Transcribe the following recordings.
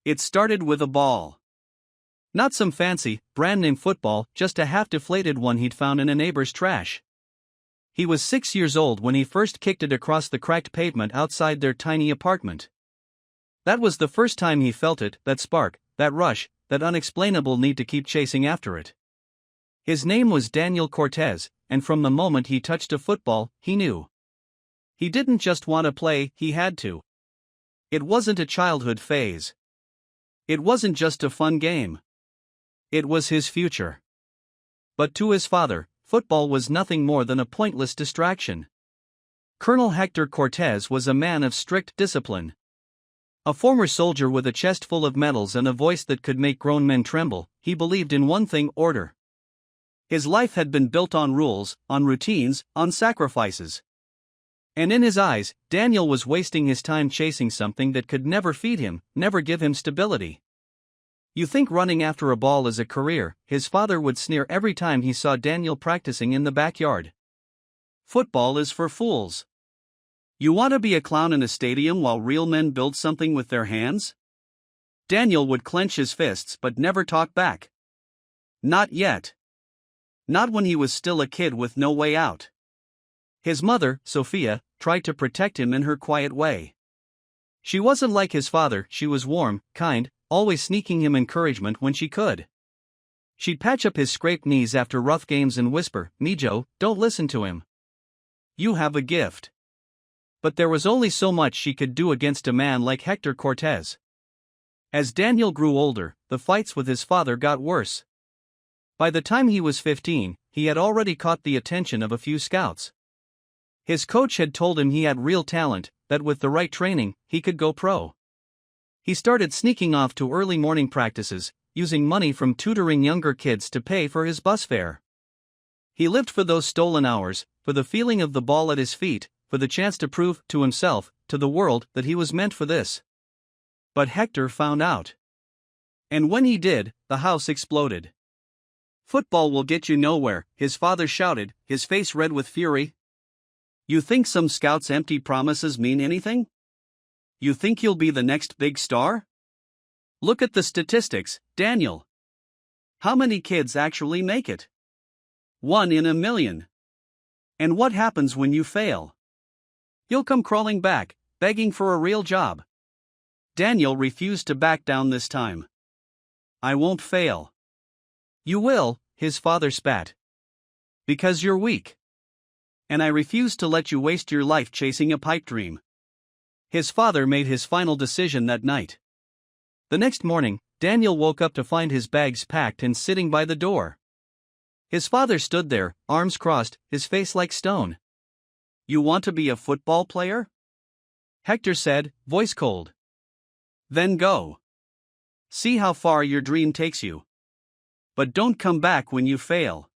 It started with a ball. Not some fancy, brand-name football, just a half-deflated one he'd found in a neighbor's trash. He was 6 years old when he first kicked it across the cracked pavement outside their tiny apartment. That was the first time he felt it, that spark, that rush, that unexplainable need to keep chasing after it. His name was Daniel Cortez, and from the moment he touched a football, he knew. He didn't just want to play, he had to. It wasn't a childhood phase. It wasn't just a fun game. It was his future. But to his father, football was nothing more than a pointless distraction. Colonel Hector Cortez was a man of strict discipline. A former soldier with a chest full of medals and a voice that could make grown men tremble, he believed in one thing: order. His life had been built on rules, on routines, on sacrifices. And in his eyes, Daniel was wasting his time chasing something that could never feed him, never give him stability. "You think running after a ball is a career," his father would sneer every time he saw Daniel practicing in the backyard. "Football is for fools. You want to be a clown in a stadium while real men build something with their hands?" Daniel would clench his fists but never talk back. Not yet. Not when he was still a kid with no way out. His mother, Sophia, tried to protect him in her quiet way. She wasn't like his father, she was warm, kind, always sneaking him encouragement when she could. She'd patch up his scraped knees after rough games and whisper, "Mijo, don't listen to him. You have a gift." But there was only so much she could do against a man like Hector Cortez. As Daniel grew older, the fights with his father got worse. By the time he was 15, he had already caught the attention of a few scouts. His coach had told him he had real talent, that with the right training, he could go pro. He started sneaking off to early morning practices, using money from tutoring younger kids to pay for his bus fare. He lived for those stolen hours, for the feeling of the ball at his feet, for the chance to prove to himself, to the world, that he was meant for this. But Hector found out. And when he did, the house exploded. "Football will get you nowhere," his father shouted, his face red with fury. "You think some scout's empty promises mean anything? You think you'll be the next big star? Look at the statistics, Daniel. How many kids actually make it? 1 in a million. And what happens when you fail? You'll come crawling back, begging for a real job." Daniel refused to back down this time. "I won't fail." "You will," his father spat. "Because you're weak. And I refuse to let you waste your life chasing a pipe dream." His father made his final decision that night. The next morning, Daniel woke up to find his bags packed and sitting by the door. His father stood there, arms crossed, his face like stone. "You want to be a football player?" Hector said, voice cold. "Then go. See how far your dream takes you. But don't come back when you fail."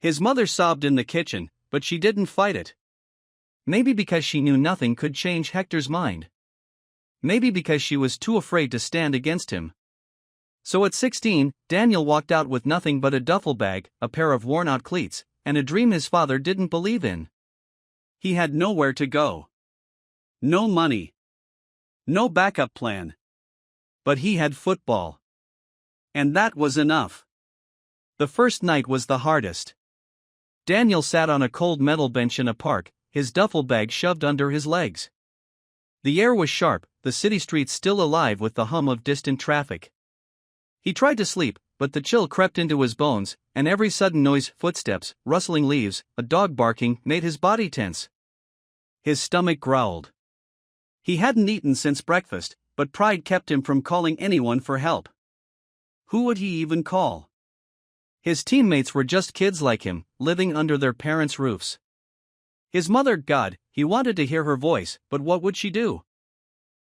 His mother sobbed in the kitchen, but she didn't fight it. Maybe because she knew nothing could change Hector's mind. Maybe because she was too afraid to stand against him. So at 16, Daniel walked out with nothing but a duffel bag, a pair of worn-out cleats, and a dream his father didn't believe in. He had nowhere to go. No money. No backup plan. But he had football. And that was enough. The first night was the hardest. Daniel sat on a cold metal bench in a park, his duffel bag shoved under his legs. The air was sharp, the city streets still alive with the hum of distant traffic. He tried to sleep, but the chill crept into his bones, and every sudden noise, footsteps, rustling leaves, a dog barking, made his body tense. His stomach growled. He hadn't eaten since breakfast, but pride kept him from calling anyone for help. Who would he even call? His teammates were just kids like him, living under their parents' roofs. His mother, God, he wanted to hear her voice, but what would she do?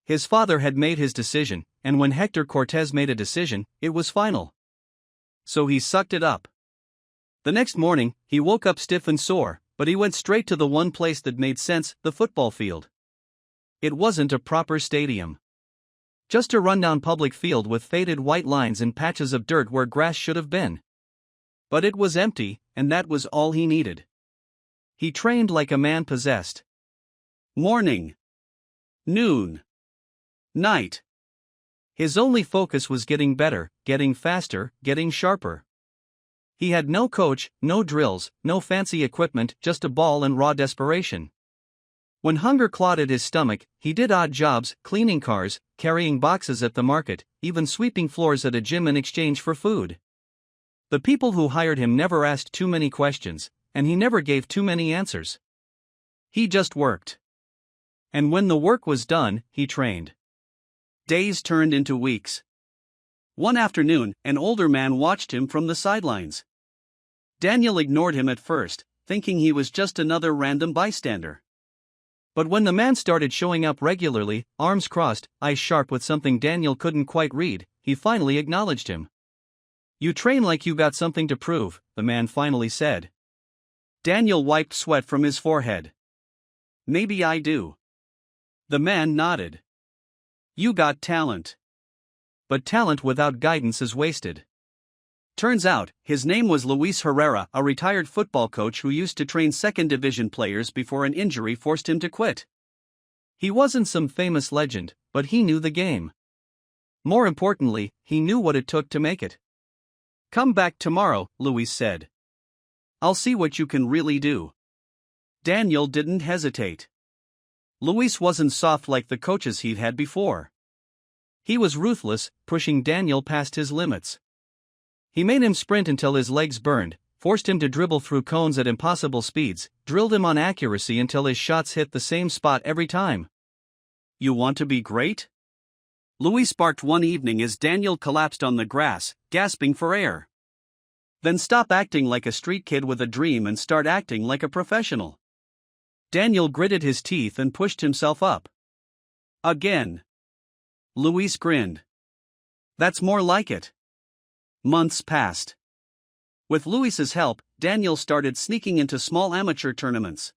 His father had made his decision, and when Hector Cortez made a decision, it was final. So he sucked it up. The next morning, he woke up stiff and sore, but he went straight to the one place that made sense, the football field. It wasn't a proper stadium. Just a rundown public field with faded white lines and patches of dirt where grass should have been. But it was empty, and that was all he needed. He trained like a man possessed. Morning. Noon. Night. His only focus was getting better, getting faster, getting sharper. He had no coach, no drills, no fancy equipment, just a ball and raw desperation. When hunger clawed at his stomach, he did odd jobs, cleaning cars, carrying boxes at the market, even sweeping floors at a gym in exchange for food. The people who hired him never asked too many questions, and he never gave too many answers. He just worked. And when the work was done, he trained. Days turned into weeks. One afternoon, an older man watched him from the sidelines. Daniel ignored him at first, thinking he was just another random bystander. But when the man started showing up regularly, arms crossed, eyes sharp with something Daniel couldn't quite read, he finally acknowledged him. "You train like you got something to prove," the man finally said. Daniel wiped sweat from his forehead. "Maybe I do." The man nodded. "You got talent. But talent without guidance is wasted." Turns out, his name was Luis Herrera, a retired football coach who used to train second division players before an injury forced him to quit. He wasn't some famous legend, but he knew the game. More importantly, he knew what it took to make it. "Come back tomorrow," Luis said. "I'll see what you can really do." Daniel didn't hesitate. Luis wasn't soft like the coaches he'd had before. He was ruthless, pushing Daniel past his limits. He made him sprint until his legs burned, forced him to dribble through cones at impossible speeds, drilled him on accuracy until his shots hit the same spot every time. "You want to be great?" Luis barked one evening as Daniel collapsed on the grass, gasping for air. "Then stop acting like a street kid with a dream and start acting like a professional." Daniel gritted his teeth and pushed himself up. Again. Luis grinned. "That's more like it." Months passed. With Luis's help, Daniel started sneaking into small amateur tournaments.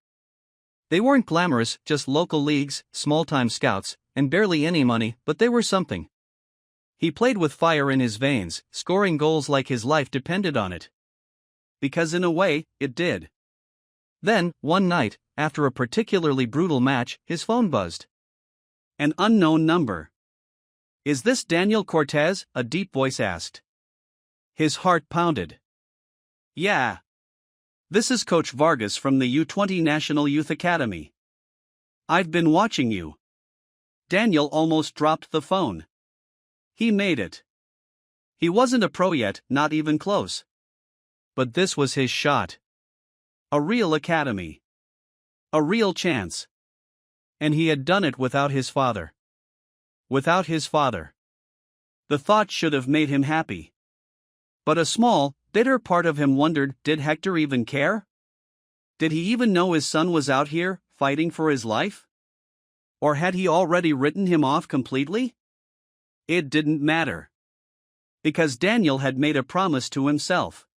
They weren't glamorous, just local leagues, small-time scouts, and barely any money, but they were something. He played with fire in his veins, scoring goals like his life depended on it. Because in a way, it did. Then, one night, after a particularly brutal match, his phone buzzed. An unknown number. "Is this Daniel Cortez?" a deep voice asked. His heart pounded. "Yeah. This is Coach Vargas from the U20 National Youth Academy. I've been watching you." Daniel almost dropped the phone. He made it. He wasn't a pro yet, not even close. But this was his shot. A real academy. A real chance. And he had done it without his father. Without his father. The thought should have made him happy. But a small, bitter part of him wondered, did Hector even care? Did he even know his son was out here, fighting for his life? Or had he already written him off completely? It didn't matter. Because Daniel had made a promise to himself.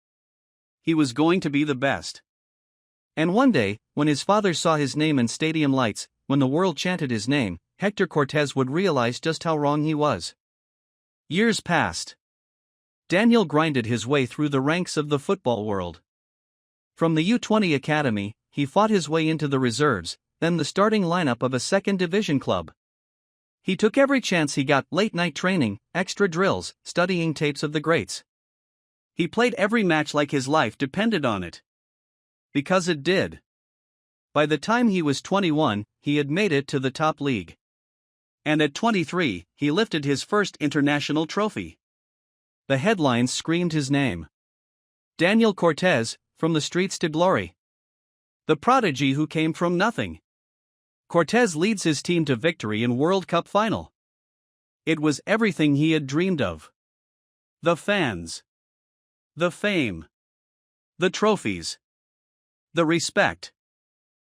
He was going to be the best. And one day, when his father saw his name in stadium lights, when the world chanted his name, Hector Cortez would realize just how wrong he was. Years passed. Daniel grinded his way through the ranks of the football world. From the U20 Academy, he fought his way into the reserves, then the starting lineup of a second division club. He took every chance he got, late-night training, extra drills, studying tapes of the greats. He played every match like his life depended on it. Because it did. By the time he was 21, he had made it to the top league. And at 23, he lifted his first international trophy. The headlines screamed his name. Daniel Cortez, from the streets to glory. The prodigy who came from nothing. Cortez leads his team to victory in World Cup final. It was everything he had dreamed of. The fans. The fame. The trophies. The respect.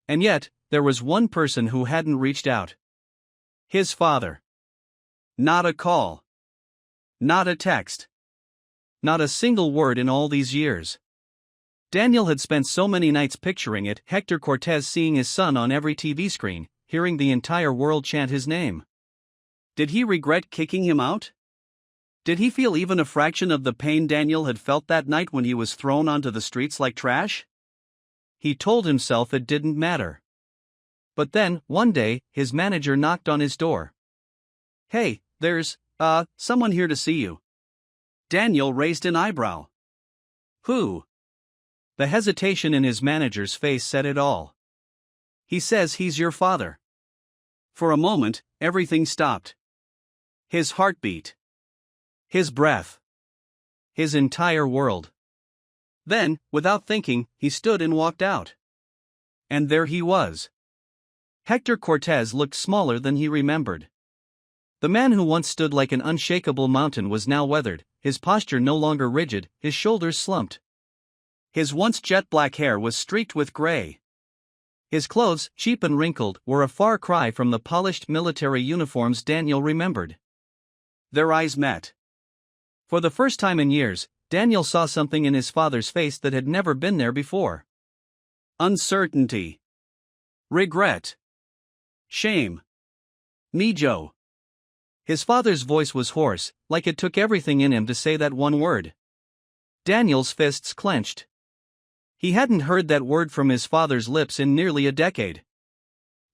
And yet, there was one person who hadn't reached out. His father. Not a call. Not a text. Not a single word in all these years. Daniel had spent so many nights picturing it, Hector Cortez seeing his son on every TV screen, hearing the entire world chant his name. Did he regret kicking him out? Did he feel even a fraction of the pain Daniel had felt that night when he was thrown onto the streets like trash? He told himself it didn't matter. But then, one day, his manager knocked on his door. "Hey, there's Someone here to see you. Daniel raised an eyebrow. Who? The hesitation in his manager's face said it all. He says he's your father. For a moment, everything stopped. His heartbeat. His breath. His entire world. Then, without thinking, he stood and walked out. And there he was. Hector Cortez looked smaller than he remembered. The man who once stood like an unshakable mountain was now weathered, his posture no longer rigid, his shoulders slumped. His once jet-black hair was streaked with gray. His clothes, cheap and wrinkled, were a far cry from the polished military uniforms Daniel remembered. Their eyes met. For the first time in years, Daniel saw something in his father's face that had never been there before. Uncertainty. Regret. Shame. Me, Joe. His father's voice was hoarse, like it took everything in him to say that one word. Daniel's fists clenched. He hadn't heard that word from his father's lips in nearly a decade.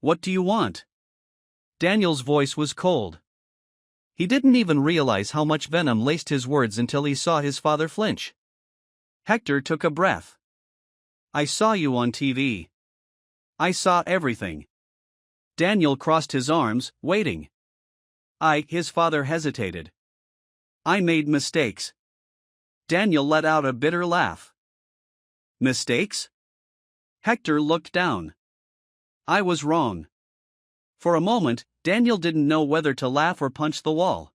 What do you want? Daniel's voice was cold. He didn't even realize how much venom laced his words until he saw his father flinch. Hector took a breath. I saw you on TV. I saw everything. Daniel crossed his arms, waiting. His father hesitated. I made mistakes. Daniel let out a bitter laugh. Mistakes? Hector looked down. I was wrong. For a moment, Daniel didn't know whether to laugh or punch the wall.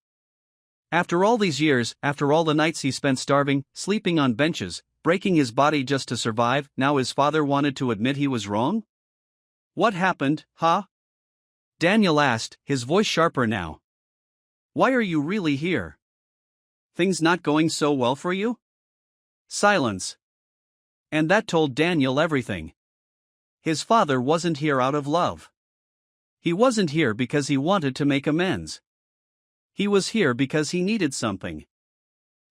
After all these years, after all the nights he spent starving, sleeping on benches, breaking his body just to survive, now his father wanted to admit he was wrong? What happened, huh? Daniel asked, his voice sharper now. Why are you really here? Things not going so well for you? Silence. And that told Daniel everything. His father wasn't here out of love. He wasn't here because he wanted to make amends. He was here because he needed something.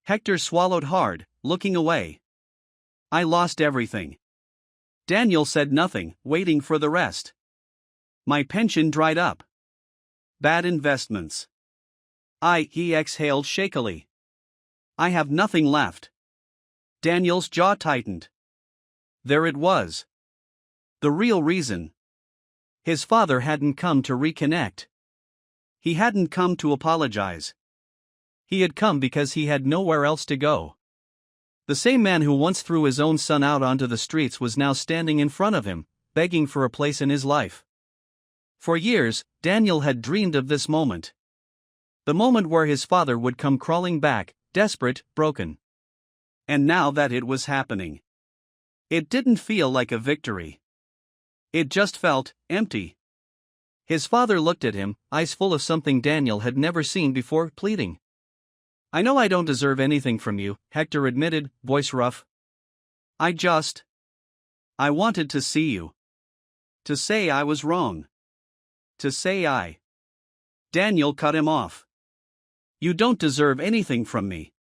Hector swallowed hard, looking away. I lost everything. Daniel said nothing, waiting for the rest. My pension dried up. Bad investments. He exhaled shakily. I have nothing left. Daniel's jaw tightened. There it was. The real reason. His father hadn't come to reconnect. He hadn't come to apologize. He had come because he had nowhere else to go. The same man who once threw his own son out onto the streets was now standing in front of him, begging for a place in his life. For years, Daniel had dreamed of this moment. The moment where his father would come crawling back, desperate, broken. And now that it was happening. It didn't feel like a victory. It just felt empty. His father looked at him, eyes full of something Daniel had never seen before, pleading. I know I don't deserve anything from you, Hector admitted, voice rough. I wanted to see you. To say I was wrong. To say Daniel cut him off. You don't deserve anything from me.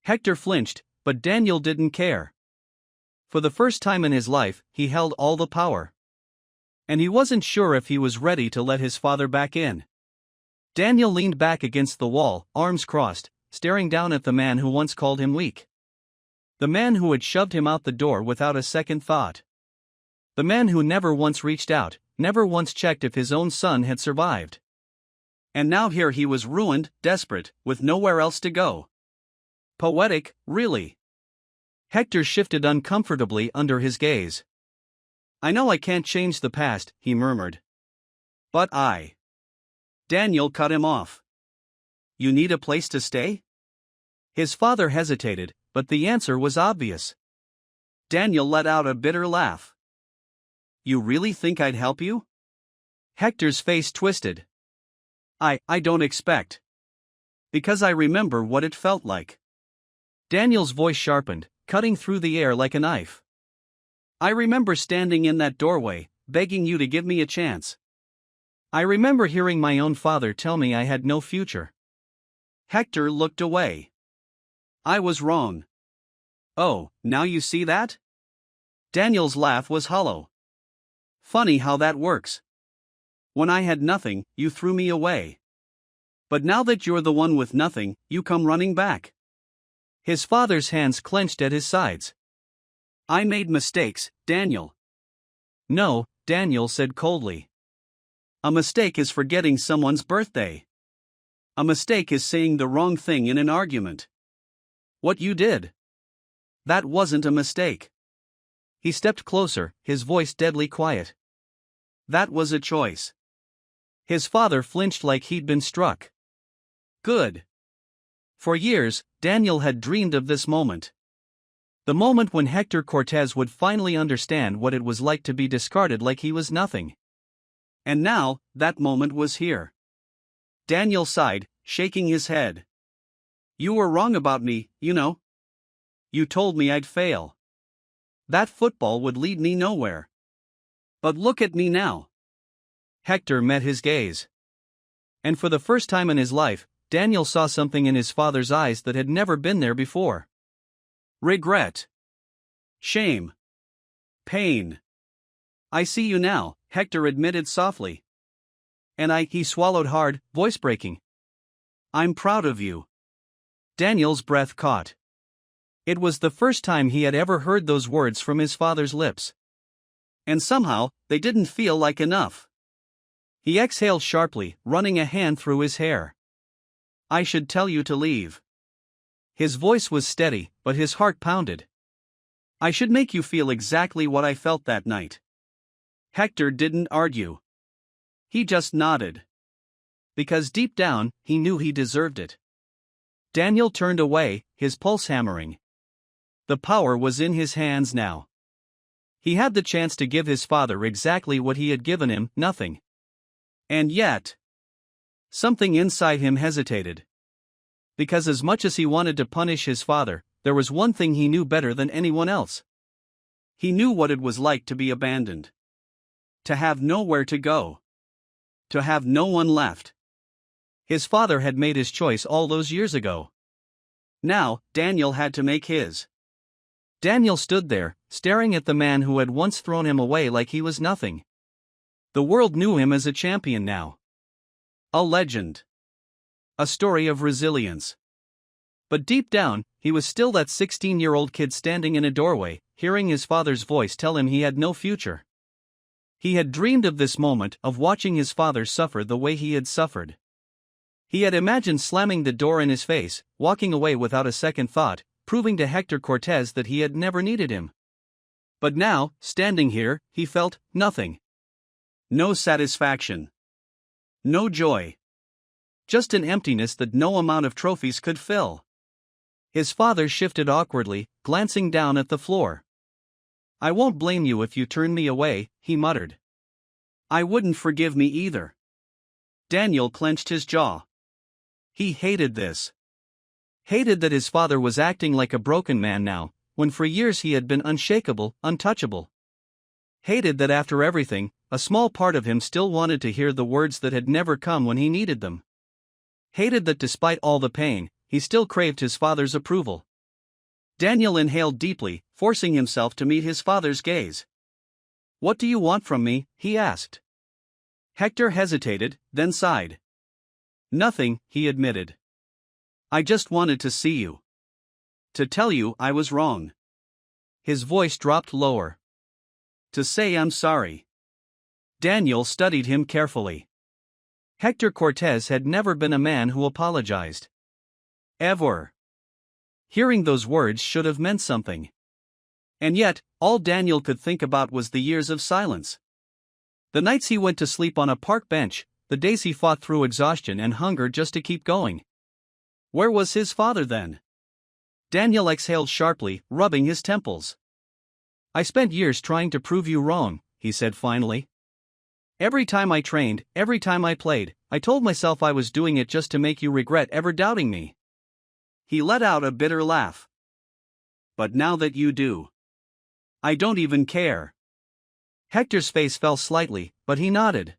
Hector flinched, but Daniel didn't care. For the first time in his life, he held all the power. And he wasn't sure if he was ready to let his father back in. Daniel leaned back against the wall, arms crossed, staring down at the man who once called him weak. The man who had shoved him out the door without a second thought. The man who never once reached out, never once checked if his own son had survived. And now here he was ruined, desperate, with nowhere else to go. Poetic, really. Hector shifted uncomfortably under his gaze. I know I can't change the past, he murmured. But Daniel cut him off. You need a place to stay? His father hesitated, but the answer was obvious. Daniel let out a bitter laugh. You really think I'd help you? Hector's face twisted. I don't expect. Because I remember what it felt like. Daniel's voice sharpened, cutting through the air like a knife. I remember standing in that doorway, begging you to give me a chance. I remember hearing my own father tell me I had no future. Hector looked away. I was wrong. Oh, now you see that? Daniel's laugh was hollow. Funny how that works. When I had nothing, you threw me away. But now that you're the one with nothing, you come running back. His father's hands clenched at his sides. I made mistakes, Daniel. No, Daniel said coldly. A mistake is forgetting someone's birthday. A mistake is saying the wrong thing in an argument. What you did. That wasn't a mistake. He stepped closer, his voice deadly quiet. That was a choice. His father flinched like he'd been struck. Good. For years, Daniel had dreamed of this moment. The moment when Hector Cortez would finally understand what it was like to be discarded like he was nothing. And now, that moment was here. Daniel sighed, shaking his head. You were wrong about me, you know. You told me I'd fail. That football would lead me nowhere. But look at me now. Hector met his gaze. And for the first time in his life, Daniel saw something in his father's eyes that had never been there before. Regret. Shame. Pain. I see you now, Hector admitted softly. And he swallowed hard, voice breaking. I'm proud of you. Daniel's breath caught. It was the first time he had ever heard those words from his father's lips. And somehow, they didn't feel like enough. He exhaled sharply, running a hand through his hair. I should tell you to leave. His voice was steady, but his heart pounded. I should make you feel exactly what I felt that night. Hector didn't argue. He just nodded. Because deep down, he knew he deserved it. Daniel turned away, his pulse hammering. The power was in his hands now. He had the chance to give his father exactly what he had given him, nothing. And yet, something inside him hesitated. Because as much as he wanted to punish his father, there was one thing he knew better than anyone else. He knew what it was like to be abandoned. To have nowhere to go. To have no one left. His father had made his choice all those years ago. Now, Daniel had to make his. Daniel stood there, staring at the man who had once thrown him away like he was nothing. The world knew him as a champion now. A legend. A story of resilience. But deep down, he was still that 16-year-old kid standing in a doorway, hearing his father's voice tell him he had no future. He had dreamed of this moment, of watching his father suffer the way he had suffered. He had imagined slamming the door in his face, walking away without a second thought, proving to Hector Cortez that he had never needed him. But now, standing here, he felt nothing. No satisfaction. No joy. Just an emptiness that no amount of trophies could fill. His father shifted awkwardly, glancing down at the floor. I won't blame you if you turn me away, he muttered. I wouldn't forgive me either. Daniel clenched his jaw. He hated this. Hated that his father was acting like a broken man now, when for years he had been unshakable, untouchable. Hated that after everything, a small part of him still wanted to hear the words that had never come when he needed them. Hated that despite all the pain, he still craved his father's approval. Daniel inhaled deeply, forcing himself to meet his father's gaze. What do you want from me? He asked. Hector hesitated, then sighed. Nothing, he admitted. I just wanted to see you. To tell you I was wrong. His voice dropped lower. To say I'm sorry. Daniel studied him carefully. Hector Cortez had never been a man who apologized. Ever. Hearing those words should have meant something. And yet, all Daniel could think about was the years of silence. The nights he went to sleep on a park bench, the days he fought through exhaustion and hunger just to keep going. Where was his father then? Daniel exhaled sharply, rubbing his temples. I spent years trying to prove you wrong, he said finally. Every time I trained, every time I played, I told myself I was doing it just to make you regret ever doubting me. He let out a bitter laugh. But now that you do, I don't even care. Hector's face fell slightly, but he nodded.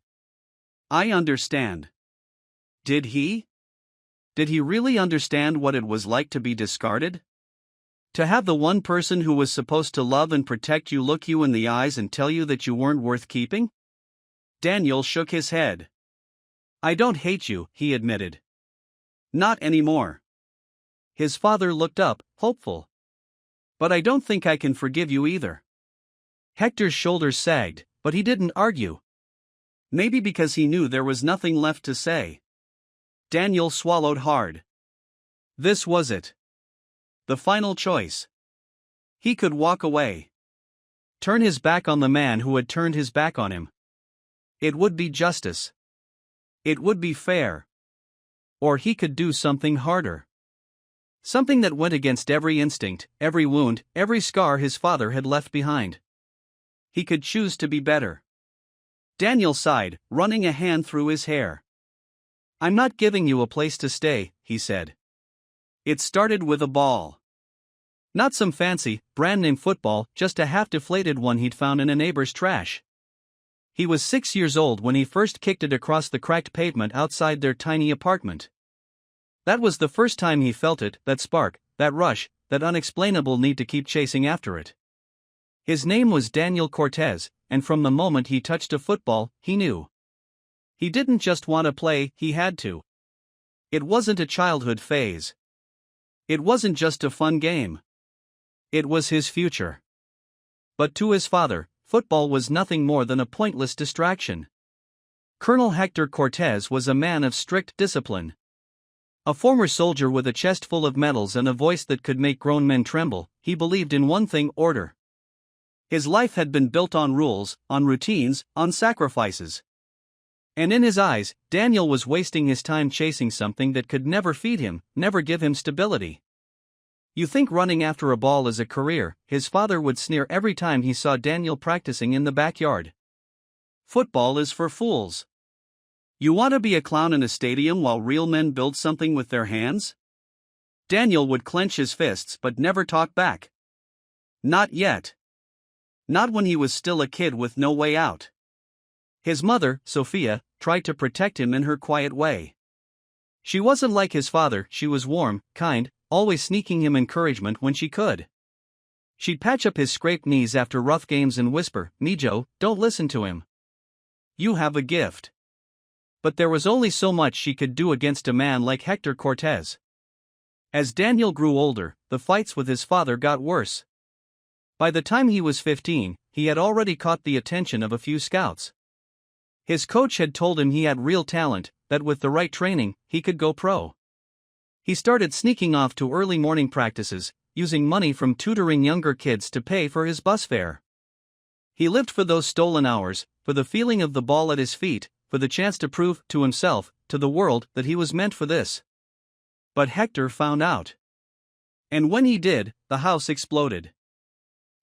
I understand. Did he? Did he really understand what it was like to be discarded? To have the one person who was supposed to love and protect you look you in the eyes and tell you that you weren't worth keeping? Daniel shook his head. I don't hate you, he admitted. Not anymore. His father looked up, hopeful. But I don't think I can forgive you either. Hector's shoulders sagged, but he didn't argue. Maybe because he knew there was nothing left to say. Daniel swallowed hard. This was it. The final choice. He could walk away. Turn his back on the man who had turned his back on him. It would be justice. It would be fair. Or he could do something harder. Something that went against every instinct, every wound, every scar his father had left behind. He could choose to be better. Daniel sighed, running a hand through his hair. I'm not giving you a place to stay, he said. It started with a ball. Not some fancy, brand-name football, just a half-deflated one he'd found in a neighbor's trash. He was 6 years old when he first kicked it across the cracked pavement outside their tiny apartment. That was the first time he felt it, that spark, that rush, that unexplainable need to keep chasing after it. His name was Daniel Cortez, and from the moment he touched a football, he knew. He didn't just want to play, he had to. It wasn't a childhood phase. It wasn't just a fun game. It was his future. But to his father, football was nothing more than a pointless distraction. Colonel Hector Cortez was a man of strict discipline. A former soldier with a chest full of medals and a voice that could make grown men tremble, he believed in one thing: order. His life had been built on rules, on routines, on sacrifices. And in his eyes, Daniel was wasting his time chasing something that could never feed him, never give him stability. You think running after a ball is a career, his father would sneer every time he saw Daniel practicing in the backyard. Football is for fools. You want to be a clown in a stadium while real men build something with their hands? Daniel would clench his fists but never talk back. Not yet. Not when he was still a kid with no way out. His mother, Sophia, tried to protect him in her quiet way. She wasn't like his father, she was warm, kind, always sneaking him encouragement when she could. She'd patch up his scraped knees after rough games and whisper, "Mijo, don't listen to him. You have a gift." But there was only so much she could do against a man like Hector Cortez. As Daniel grew older, the fights with his father got worse. By the time he was 15, he had already caught the attention of a few scouts. His coach had told him he had real talent, that with the right training, he could go pro. He started sneaking off to early morning practices, using money from tutoring younger kids to pay for his bus fare. He lived for those stolen hours, for the feeling of the ball at his feet, for the chance to prove to himself, to the world, that he was meant for this. But Hector found out. And when he did, the house exploded.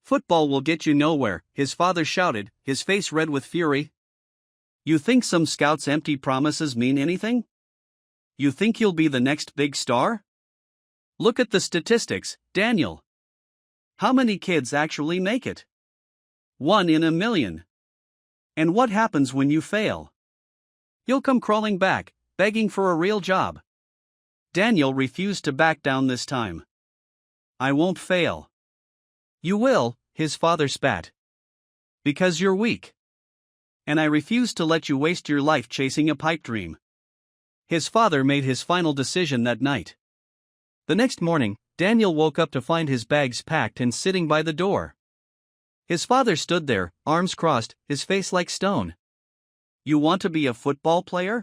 "Football will get you nowhere," his father shouted, his face red with fury. "You think some scout's empty promises mean anything? You think you'll be the next big star? Look at the statistics, Daniel. How many kids actually make it? 1 in a million. And what happens when you fail? You'll come crawling back, begging for a real job." Daniel refused to back down this time. "I won't fail." "You will," his father spat. "Because you're weak. And I refuse to let you waste your life chasing a pipe dream." His father made his final decision that night. The next morning, Daniel woke up to find his bags packed and sitting by the door. His father stood there, arms crossed, his face like stone. "You want to be a football player?"